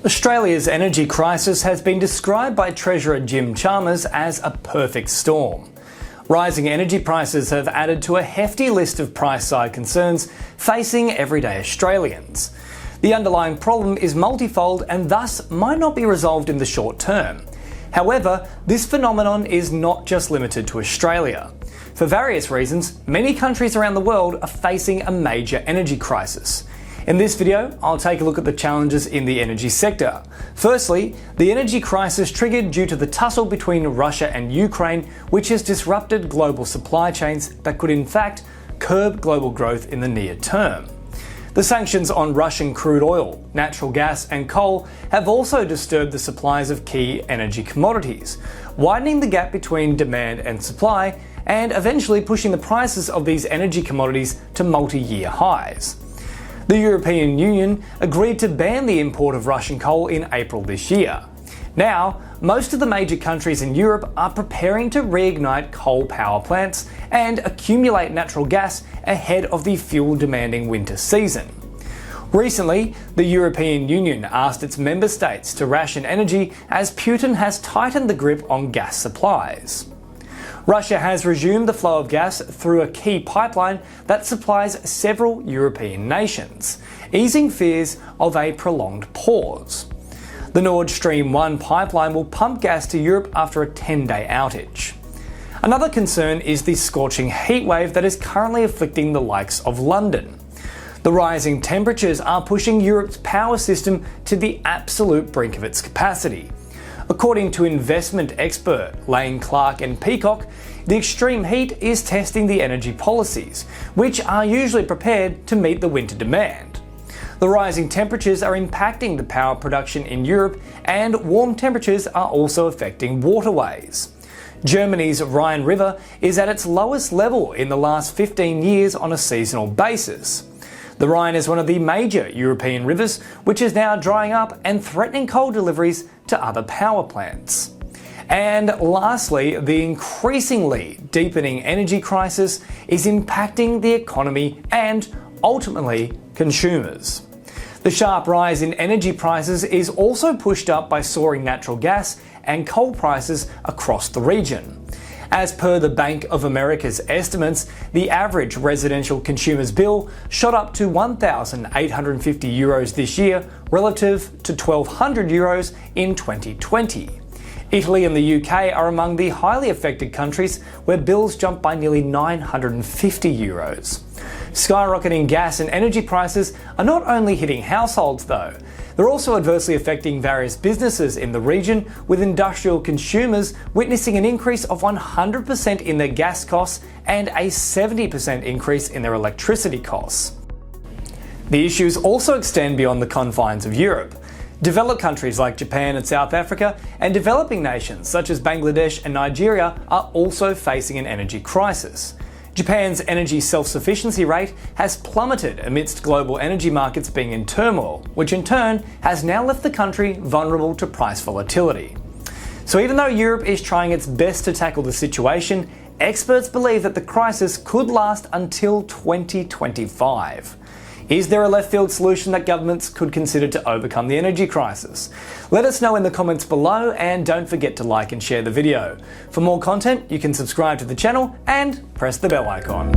Australia's energy crisis has been described by Treasurer Jim Chalmers as a perfect storm. Rising energy prices have added to a hefty list of price-side concerns facing everyday Australians. The underlying problem is multifold and thus might not be resolved in the short term. However, this phenomenon is not just limited to Australia. For various reasons, many countries around the world are facing a major energy crisis. In this video, I'll take a look at the challenges in the energy sector. Firstly, the energy crisis triggered due to the tussle between Russia and Ukraine, which has disrupted global supply chains that could in fact curb global growth in the near term. The sanctions on Russian crude oil, natural gas and coal have also disturbed the supplies of key energy commodities, widening the gap between demand and supply and eventually pushing the prices of these energy commodities to multi-year highs. The European Union agreed to ban the import of Russian coal in April this year. Now, most of the major countries in Europe are preparing to reignite coal power plants and accumulate natural gas ahead of the fuel-demanding winter season. Recently, the European Union asked its member states to ration energy as Putin has tightened the grip on gas supplies. Russia has resumed the flow of gas through a key pipeline that supplies several European nations, easing fears of a prolonged pause. The Nord Stream 1 pipeline will pump gas to Europe after a 10-day outage. Another concern is the scorching heatwave that is currently afflicting the likes of London. The rising temperatures are pushing Europe's power system to the absolute brink of its capacity. According to investment expert Lane Clark and Peacock, the extreme heat is testing the energy policies, which are usually prepared to meet the winter demand. The rising temperatures are impacting the power production in Europe, and warm temperatures are also affecting waterways. Germany's Rhine River is at its lowest level in the last 15 years on a seasonal basis. The Rhine is one of the major European rivers, which is now drying up and threatening coal deliveries to other power plants. And lastly, the increasingly deepening energy crisis is impacting the economy and, ultimately, consumers. The sharp rise in energy prices is also pushed up by soaring natural gas and coal prices across the region. As per the Bank of America's estimates, the average residential consumer's bill shot up to €1,850 this year relative to €1,200 in 2020. Italy and the UK are among the highly affected countries where bills jumped by nearly €950. Skyrocketing gas and energy prices are not only hitting households though, they're also adversely affecting various businesses in the region, with industrial consumers witnessing an increase of 100% in their gas costs and a 70% increase in their electricity costs. The issues also extend beyond the confines of Europe. Developed countries like Japan and South Africa and developing nations such as Bangladesh and Nigeria are also facing an energy crisis. Japan's energy self-sufficiency rate has plummeted amidst global energy markets being in turmoil, which in turn has now left the country vulnerable to price volatility. So even though Europe is trying its best to tackle the situation, experts believe that the crisis could last until 2025. Is there a left-field solution that governments could consider to overcome the energy crisis? Let us know in the comments below, and don't forget to like and share the video. For more content, you can subscribe to the channel and press the bell icon.